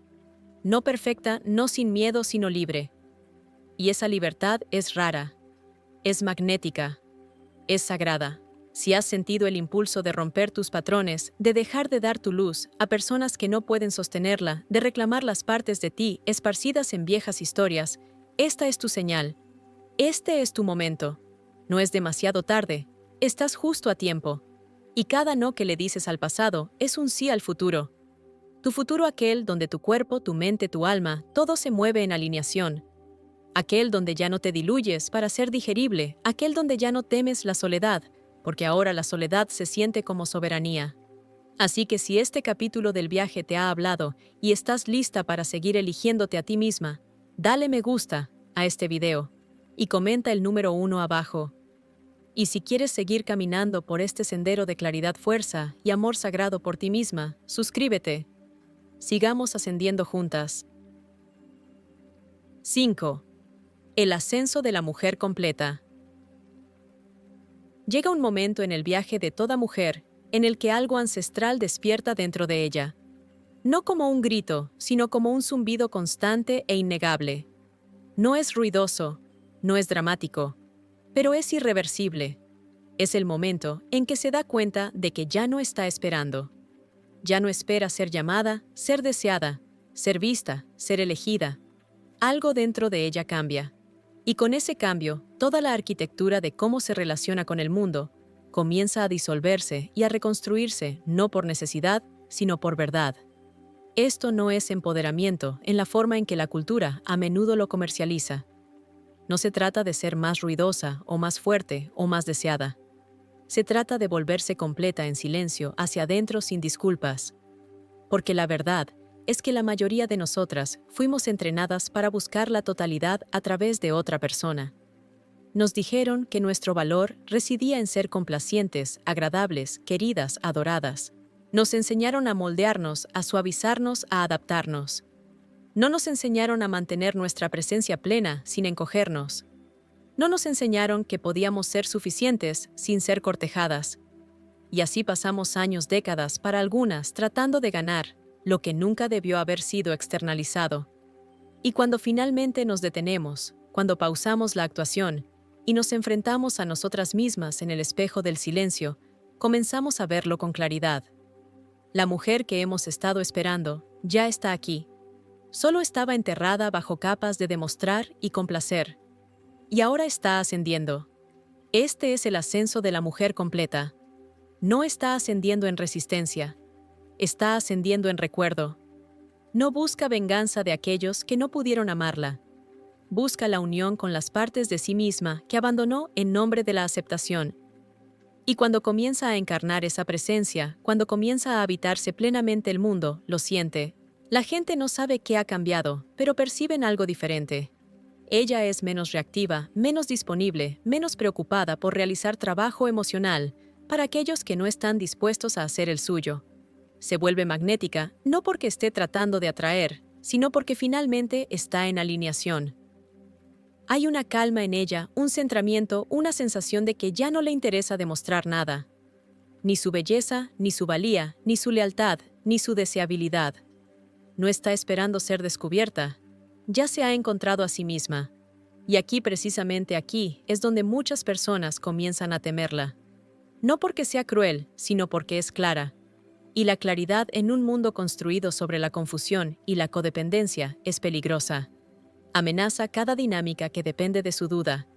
Speaker 1: No perfecta, no sin miedo, sino libre. Y esa libertad es rara, es magnética, es sagrada. Si has sentido el impulso de romper tus patrones, de dejar de dar tu luz a personas que no pueden sostenerla, de reclamar las partes de ti esparcidas en viejas historias, esta es tu señal. Este es tu momento. No es demasiado tarde. Estás justo a tiempo. Y cada no que le dices al pasado es un sí al futuro. Tu futuro aquel donde tu cuerpo, tu mente, tu alma, todo se mueve en alineación. Aquel donde ya no te diluyes para ser digerible, aquel donde ya no temes la soledad, porque ahora la soledad se siente como soberanía. Así que si este capítulo del viaje te ha hablado y estás lista para seguir eligiéndote a ti misma, dale me gusta a este video y comenta el número 1 abajo. Y si quieres seguir caminando por este sendero de claridad, fuerza y amor sagrado por ti misma, suscríbete. Sigamos ascendiendo juntas. 5. El ascenso de la mujer completa. Llega un momento en el viaje de toda mujer en el que algo ancestral despierta dentro de ella. No como un grito, sino como un zumbido constante e innegable. No es ruidoso, no es dramático, pero es irreversible. Es el momento en que se da cuenta de que ya no está esperando. Ya no espera ser llamada, ser deseada, ser vista, ser elegida. Algo dentro de ella cambia. Y con ese cambio, toda la arquitectura de cómo se relaciona con el mundo comienza a disolverse y a reconstruirse no por necesidad, sino por verdad. Esto no es empoderamiento en la forma en que la cultura a menudo lo comercializa. No se trata de ser más ruidosa o más fuerte o más deseada. Se trata de volverse completa en silencio hacia adentro sin disculpas. Porque la verdad es que la mayoría de nosotras fuimos entrenadas para buscar la totalidad a través de otra persona. Nos dijeron que nuestro valor residía en ser complacientes, agradables, queridas, adoradas. Nos enseñaron a moldearnos, a suavizarnos, a adaptarnos. No nos enseñaron a mantener nuestra presencia plena sin encogernos. No nos enseñaron que podíamos ser suficientes sin ser cortejadas. Y así pasamos años, décadas, para algunas, tratando de ganar lo que nunca debió haber sido externalizado. Y cuando finalmente nos detenemos, cuando pausamos la actuación y nos enfrentamos a nosotras mismas en el espejo del silencio, comenzamos a verlo con claridad. La mujer que hemos estado esperando ya está aquí. Solo estaba enterrada bajo capas de demostrar y complacer. Y ahora está ascendiendo. Este es el ascenso de la mujer completa. No está ascendiendo en resistencia. Está ascendiendo en recuerdo. No busca venganza de aquellos que no pudieron amarla. Busca la unión con las partes de sí misma que abandonó en nombre de la aceptación. Y cuando comienza a encarnar esa presencia, cuando comienza a habitarse plenamente el mundo, lo siente. La gente no sabe qué ha cambiado, pero perciben algo diferente. Ella es menos reactiva, menos disponible, menos preocupada por realizar trabajo emocional para aquellos que no están dispuestos a hacer el suyo. Se vuelve magnética no porque esté tratando de atraer, sino porque finalmente está en alineación. Hay una calma en ella, un centramiento, una sensación de que ya no le interesa demostrar nada. Ni su belleza, ni su valía, ni su lealtad, ni su deseabilidad. No está esperando ser descubierta. Ya se ha encontrado a sí misma. Y aquí, precisamente aquí, es donde muchas personas comienzan a temerla. No porque sea cruel, sino porque es clara. Y la claridad en un mundo construido sobre la confusión y la codependencia es peligrosa. Amenaza cada dinámica que depende de su duda,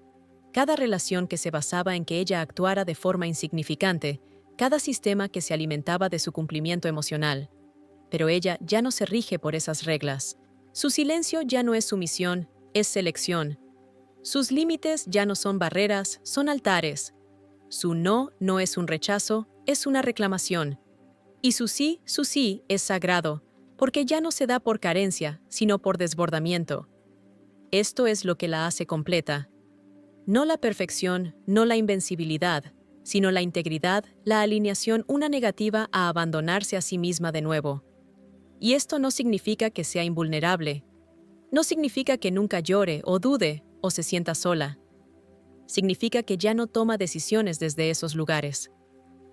Speaker 1: cada relación que se basaba en que ella actuara de forma insignificante, cada sistema que se alimentaba de su cumplimiento emocional. Pero ella ya no se rige por esas reglas. Su silencio ya no es sumisión, es selección. Sus límites ya no son barreras, son altares. Su no no es un rechazo, es una reclamación. Y su sí, es sagrado, porque ya no se da por carencia, sino por desbordamiento. Esto es lo que la hace completa. No la perfección, no la invencibilidad, sino la integridad, la alineación, una negativa a abandonarse a sí misma de nuevo. Y esto no significa que sea invulnerable. No significa que nunca llore o dude o se sienta sola. Significa que ya no toma decisiones desde esos lugares.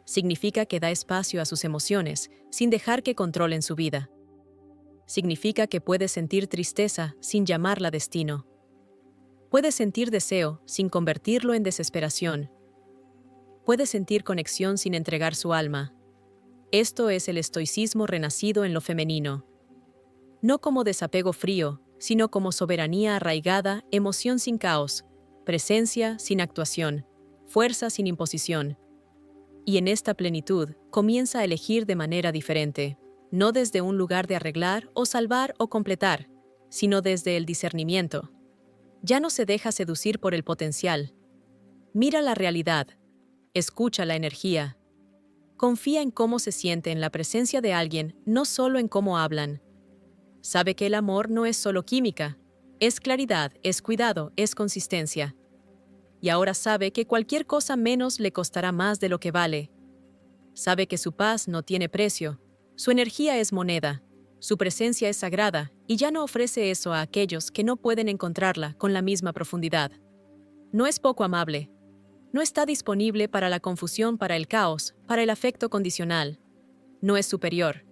Speaker 1: Significa que da espacio a sus emociones sin dejar que controlen su vida. Significa que puede sentir tristeza sin llamarla destino. Puede sentir deseo sin convertirlo en desesperación. Puede sentir conexión sin entregar su alma. Esto es el estoicismo renacido en lo femenino. No como desapego frío, sino como soberanía arraigada, emoción sin caos, presencia sin actuación, fuerza sin imposición. Y en esta plenitud comienza a elegir de manera diferente, no desde un lugar de arreglar o salvar o completar, sino desde el discernimiento. Ya no se deja seducir por el potencial. Mira la realidad, escucha la energía. Confía en cómo se siente en la presencia de alguien, no solo en cómo hablan. Sabe que el amor no es solo química, es claridad, es cuidado, es consistencia. Y ahora sabe que cualquier cosa menos le costará más de lo que vale. Sabe que su paz no tiene precio, su energía es moneda, su presencia es sagrada y ya no ofrece eso a aquellos que no pueden encontrarla con la misma profundidad. No es poco amable. No está disponible para la confusión, para el caos, para el afecto condicional. No es superior.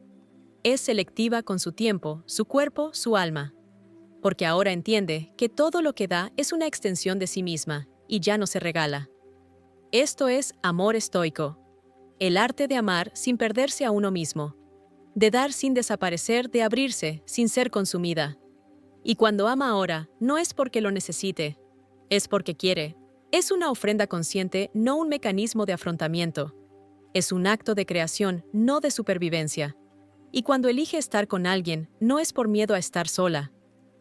Speaker 1: Es selectiva con su tiempo, su cuerpo, su alma. Porque ahora entiende que todo lo que da es una extensión de sí misma y ya no se regala. Esto es amor estoico. El arte de amar sin perderse a uno mismo. De dar sin desaparecer, de abrirse sin ser consumida. Y cuando ama ahora, no es porque lo necesite, es porque quiere. Es una ofrenda consciente, no un mecanismo de afrontamiento. Es un acto de creación, no de supervivencia. Y cuando elige estar con alguien, no es por miedo a estar sola.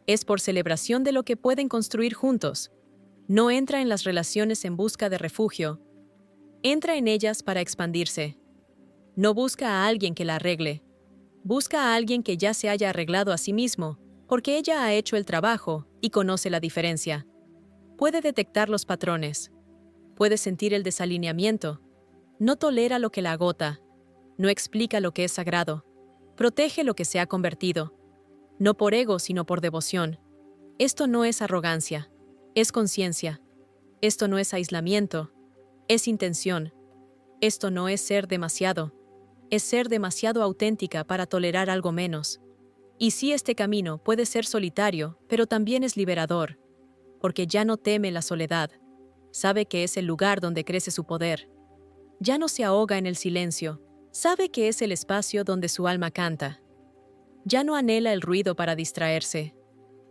Speaker 1: Es por celebración de lo que pueden construir juntos. No entra en las relaciones en busca de refugio. Entra en ellas para expandirse. No busca a alguien que la arregle. Busca a alguien que ya se haya arreglado a sí mismo, porque ella ha hecho el trabajo y conoce la diferencia. Puede detectar los patrones. Puede sentir el desalineamiento. No tolera lo que la agota. No explica lo que es sagrado. Protege lo que se ha convertido. No por ego, sino por devoción. Esto no es arrogancia. Es conciencia. Esto no es aislamiento. Es intención. Esto no es ser demasiado. Es ser demasiado auténtica para tolerar algo menos. Y sí, este camino puede ser solitario, pero también es liberador, porque ya no teme la soledad, sabe que es el lugar donde crece su poder. Ya no se ahoga en el silencio, sabe que es el espacio donde su alma canta. Ya no anhela el ruido para distraerse,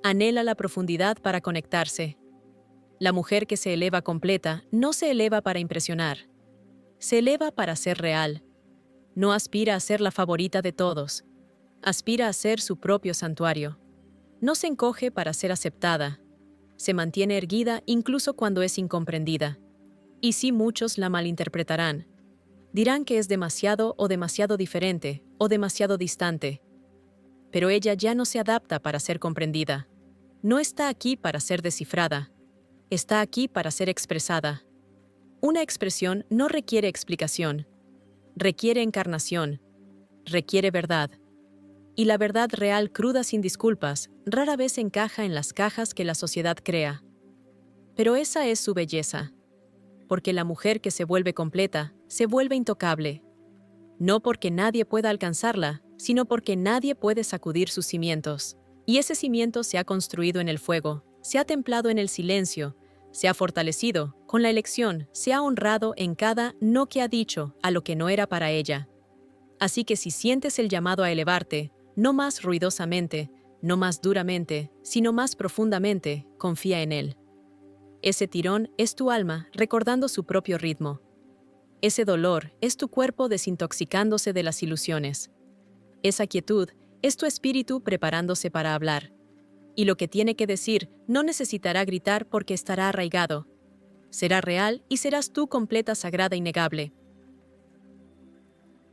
Speaker 1: anhela la profundidad para conectarse. La mujer que se eleva completa no se eleva para impresionar, se eleva para ser real. No aspira a ser la favorita de todos, aspira a ser su propio santuario. No se encoge para ser aceptada, se mantiene erguida incluso cuando es incomprendida. Y sí, muchos la malinterpretarán. Dirán que es demasiado o demasiado diferente o demasiado distante. Pero ella ya no se adapta para ser comprendida. No está aquí para ser descifrada. Está aquí para ser expresada. Una expresión no requiere explicación. Requiere encarnación. Requiere verdad. Y la verdad real, cruda, sin disculpas, rara vez encaja en las cajas que la sociedad crea. Pero esa es su belleza. Porque la mujer que se vuelve completa, se vuelve intocable. No porque nadie pueda alcanzarla, sino porque nadie puede sacudir sus cimientos. Y ese cimiento se ha construido en el fuego, se ha templado en el silencio, se ha fortalecido con la elección, se ha honrado en cada no que ha dicho a lo que no era para ella. Así que si sientes el llamado a elevarte, no más ruidosamente, no más duramente, sino más profundamente, confía en él. Ese tirón es tu alma recordando su propio ritmo. Ese dolor es tu cuerpo desintoxicándose de las ilusiones. Esa quietud es tu espíritu preparándose para hablar. Y lo que tiene que decir no necesitará gritar porque estará arraigado. Será real y serás tú completa, sagrada, innegable.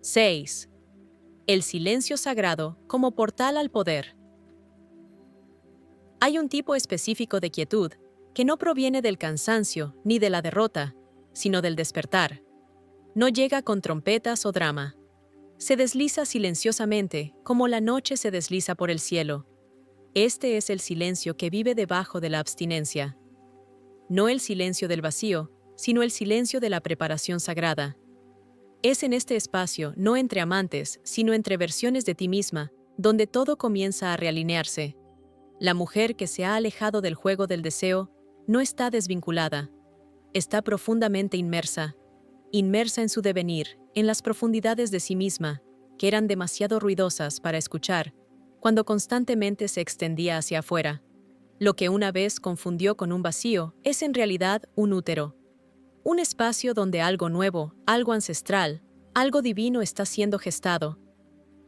Speaker 1: 6. El silencio sagrado como portal al poder. Hay un tipo específico de quietud que no proviene del cansancio ni de la derrota, sino del despertar. No llega con trompetas o drama. Se desliza silenciosamente, como la noche se desliza por el cielo. Este es el silencio que vive debajo de la abstinencia. No el silencio del vacío, sino el silencio de la preparación sagrada. Es en este espacio, no entre amantes, sino entre versiones de ti misma, donde todo comienza a realinearse. La mujer que se ha alejado del juego del deseo no está desvinculada. Está profundamente inmersa en su devenir, en las profundidades de sí misma, que eran demasiado ruidosas para escuchar, cuando constantemente se extendía hacia afuera. Lo que una vez confundió con un vacío es en realidad un útero. Un espacio donde algo nuevo, algo ancestral, algo divino está siendo gestado.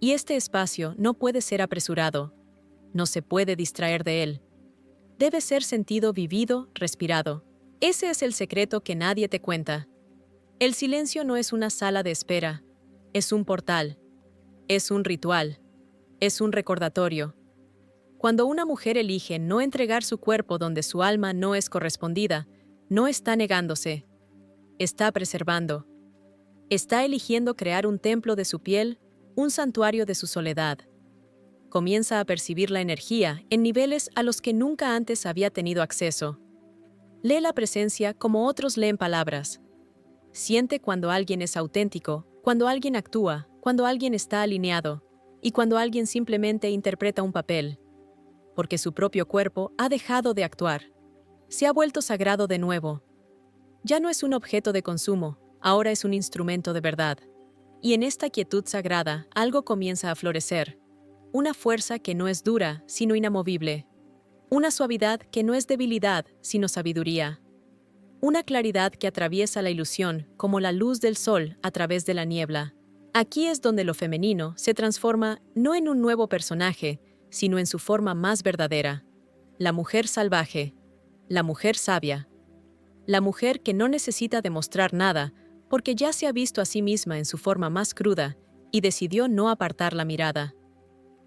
Speaker 1: Y este espacio no puede ser apresurado. No se puede distraer de él. Debe ser sentido, vivido, respirado. Ese es el secreto que nadie te cuenta. El silencio no es una sala de espera, es un portal, es un ritual, es un recordatorio. Cuando una mujer elige no entregar su cuerpo donde su alma no es correspondida, no está negándose, está preservando. Está eligiendo crear un templo de su piel, un santuario de su soledad. Comienza a percibir la energía en niveles a los que nunca antes había tenido acceso. Lee la presencia como otros leen palabras. Siente cuando alguien es auténtico, cuando alguien actúa, cuando alguien está alineado, y cuando alguien simplemente interpreta un papel. Porque su propio cuerpo ha dejado de actuar. Se ha vuelto sagrado de nuevo. Ya no es un objeto de consumo, ahora es un instrumento de verdad. Y en esta quietud sagrada, algo comienza a florecer. Una fuerza que no es dura, sino inamovible. Una suavidad que no es debilidad, sino sabiduría. Una claridad que atraviesa la ilusión como la luz del sol a través de la niebla. Aquí es donde lo femenino se transforma no en un nuevo personaje, sino en su forma más verdadera. La mujer salvaje, la mujer sabia, la mujer que no necesita demostrar nada porque ya se ha visto a sí misma en su forma más cruda y decidió no apartar la mirada.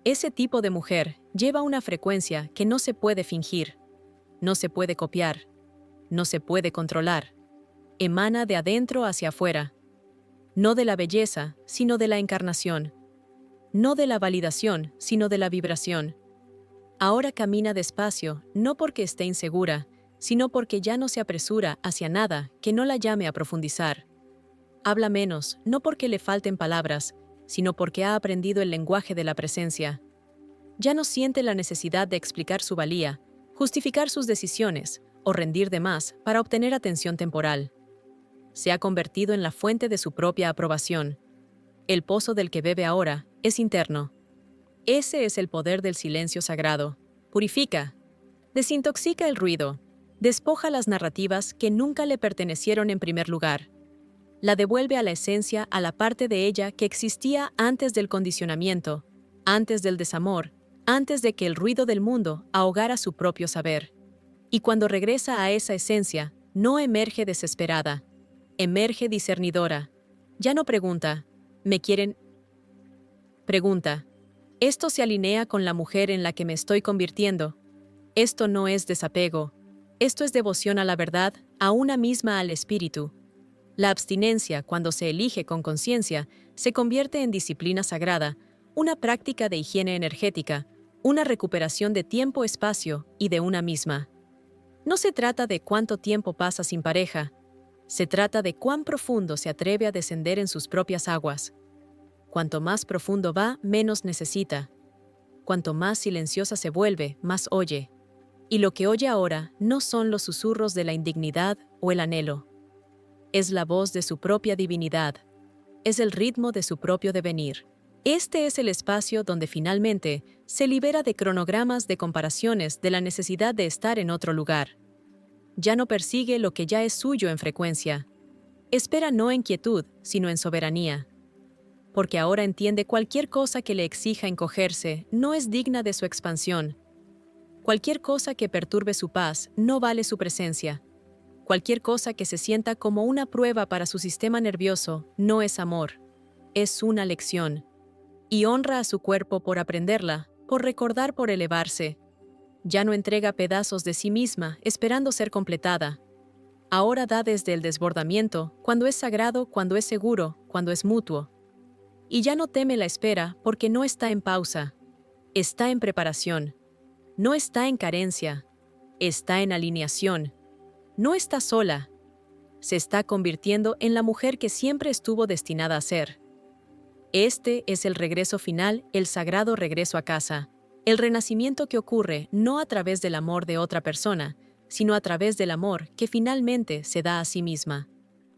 Speaker 1: Ese tipo de mujer lleva una frecuencia que no se puede fingir, no se puede copiar, no se puede controlar. Emana de adentro hacia afuera. No de la belleza, sino de la encarnación. No de la validación, sino de la vibración. Ahora camina despacio, no porque esté insegura, sino porque ya no se apresura hacia nada que no la llame a profundizar. Habla menos, no porque le falten palabras, sino porque ha aprendido el lenguaje de la presencia. Ya no siente la necesidad de explicar su valía, justificar sus decisiones o rendir de más para obtener atención temporal. Se ha convertido en la fuente de su propia aprobación. El pozo del que bebe ahora es interno. Ese es el poder del silencio sagrado. Purifica, desintoxica el ruido, despoja las narrativas que nunca le pertenecieron en primer lugar. La devuelve a la esencia, a la parte de ella que existía antes del condicionamiento, antes del desamor, antes de que el ruido del mundo ahogara su propio saber. Y cuando regresa a esa esencia, no emerge desesperada, emerge discernidora. Ya no pregunta, ¿me quieren? Pregunta, ¿esto se alinea con la mujer en la que me estoy convirtiendo? Esto no es desapego, esto es devoción a la verdad, a una misma, al espíritu. La abstinencia, cuando se elige con conciencia, se convierte en disciplina sagrada, una práctica de higiene energética, una recuperación de tiempo-espacio y de una misma. No se trata de cuánto tiempo pasa sin pareja, se trata de cuán profundo se atreve a descender en sus propias aguas. Cuanto más profundo va, menos necesita. Cuanto más silenciosa se vuelve, más oye. Y lo que oye ahora no son los susurros de la indignidad o el anhelo. Es la voz de su propia divinidad. Es el ritmo de su propio devenir. Este es el espacio donde finalmente se libera de cronogramas de comparaciones de la necesidad de estar en otro lugar. Ya no persigue lo que ya es suyo en frecuencia. Espera no en quietud, sino en soberanía. Porque ahora entiende cualquier cosa que le exija encogerse no es digna de su expansión. Cualquier cosa que perturbe su paz no vale su presencia. Cualquier cosa que se sienta como una prueba para su sistema nervioso no es amor. Es una lección. Y honra a su cuerpo por aprenderla, por recordar, por elevarse. Ya no entrega pedazos de sí misma esperando ser completada. Ahora da desde el desbordamiento, cuando es sagrado, cuando es seguro, cuando es mutuo. Y ya no teme la espera porque no está en pausa. Está en preparación. No está en carencia. Está en alineación. No está sola. Se está convirtiendo en la mujer que siempre estuvo destinada a ser. Este es el regreso final, el sagrado regreso a casa. El renacimiento que ocurre no a través del amor de otra persona, sino a través del amor que finalmente se da a sí misma.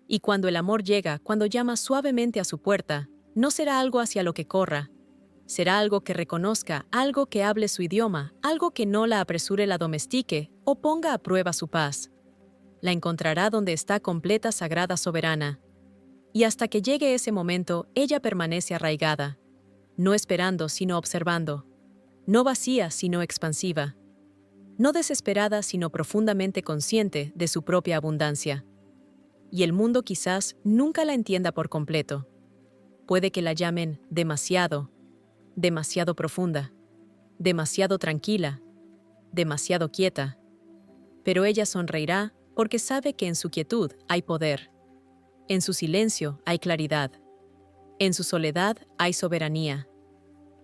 Speaker 1: Y cuando el amor llega, cuando llama suavemente a su puerta, no será algo hacia lo que corra. Será algo que reconozca, algo que hable su idioma, algo que no la apresure, la domestique o ponga a prueba su paz. La encontrará donde está completa, sagrada, soberana. Y hasta que llegue ese momento, ella permanece arraigada, no esperando, sino observando, no vacía, sino expansiva, no desesperada, sino profundamente consciente de su propia abundancia. Y el mundo quizás nunca la entienda por completo. Puede que la llamen demasiado profunda, demasiado tranquila, demasiado quieta, pero ella sonreirá porque sabe que en su quietud hay poder. En su silencio hay claridad. En su soledad hay soberanía.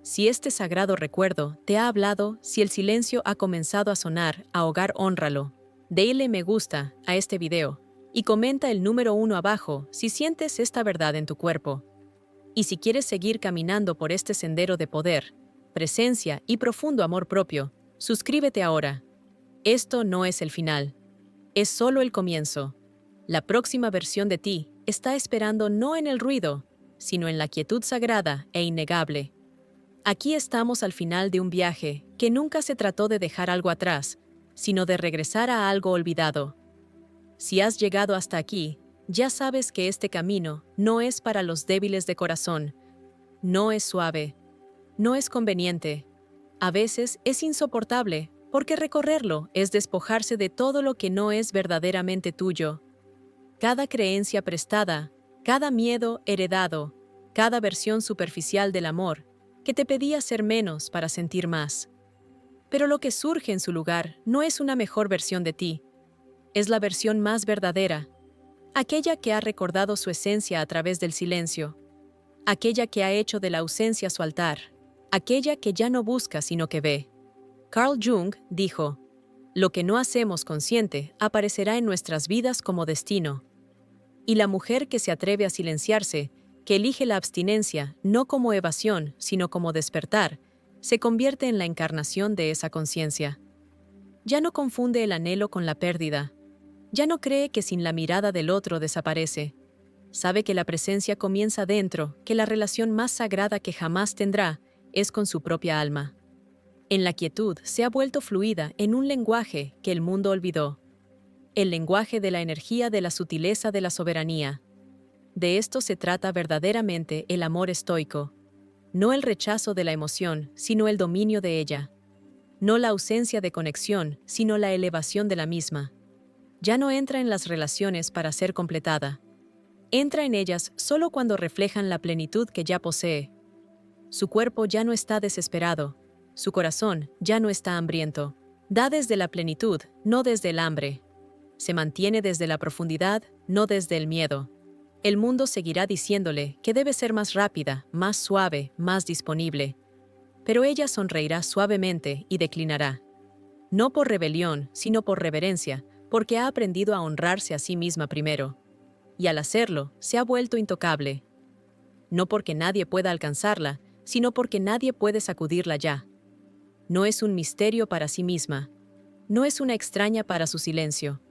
Speaker 1: Si este sagrado recuerdo te ha hablado, si el silencio ha comenzado a sonar, a ahogar, hónralo. Dale me gusta a este video y comenta el número 1 abajo si sientes esta verdad en tu cuerpo. Y si quieres seguir caminando por este sendero de poder, presencia y profundo amor propio, suscríbete ahora. Esto no es el final. Es solo el comienzo. La próxima versión de ti está esperando no en el ruido, sino en la quietud sagrada e innegable. Aquí estamos al final de un viaje que nunca se trató de dejar algo atrás, sino de regresar a algo olvidado. Si has llegado hasta aquí, ya sabes que este camino no es para los débiles de corazón. No es suave. No es conveniente. A veces es insoportable, porque recorrerlo es despojarse de todo lo que no es verdaderamente tuyo. Cada creencia prestada, cada miedo heredado, cada versión superficial del amor, que te pedía ser menos para sentir más. Pero lo que surge en su lugar no es una mejor versión de ti. Es la versión más verdadera, aquella que ha recordado su esencia a través del silencio, aquella que ha hecho de la ausencia su altar, aquella que ya no busca sino que ve. Carl Jung dijo, lo que no hacemos consciente aparecerá en nuestras vidas como destino. Y la mujer que se atreve a silenciarse, que elige la abstinencia no como evasión, sino como despertar, se convierte en la encarnación de esa conciencia. Ya no confunde el anhelo con la pérdida. Ya no cree que sin la mirada del otro desaparece. Sabe que la presencia comienza dentro, que la relación más sagrada que jamás tendrá es con su propia alma. En la quietud se ha vuelto fluida en un lenguaje que el mundo olvidó. El lenguaje de la energía de la sutileza de la soberanía. De esto se trata verdaderamente el amor estoico. No el rechazo de la emoción, sino el dominio de ella. No la ausencia de conexión, sino la elevación de la misma. Ya no entra en las relaciones para ser completada. Entra en ellas solo cuando reflejan la plenitud que ya posee. Su cuerpo ya no está desesperado. Su corazón ya no está hambriento. Da desde la plenitud, no desde el hambre. Se mantiene desde la profundidad, no desde el miedo. El mundo seguirá diciéndole que debe ser más rápida, más suave, más disponible. Pero ella sonreirá suavemente y declinará. No por rebelión, sino por reverencia, porque ha aprendido a honrarse a sí misma primero. Y al hacerlo, se ha vuelto intocable. No porque nadie pueda alcanzarla, sino porque nadie puede sacudirla ya. No es un misterio para sí misma. No es una extraña para su silencio.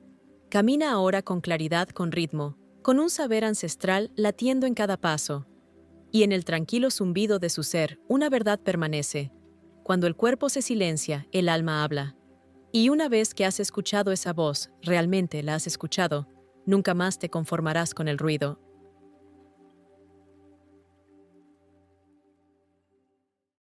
Speaker 1: Camina ahora con claridad, con ritmo, con un saber ancestral latiendo en cada paso. Y en el tranquilo zumbido de su ser, una verdad permanece. Cuando el cuerpo se silencia, el alma habla. Y una vez que has escuchado esa voz, realmente la has escuchado, nunca más te conformarás con el ruido.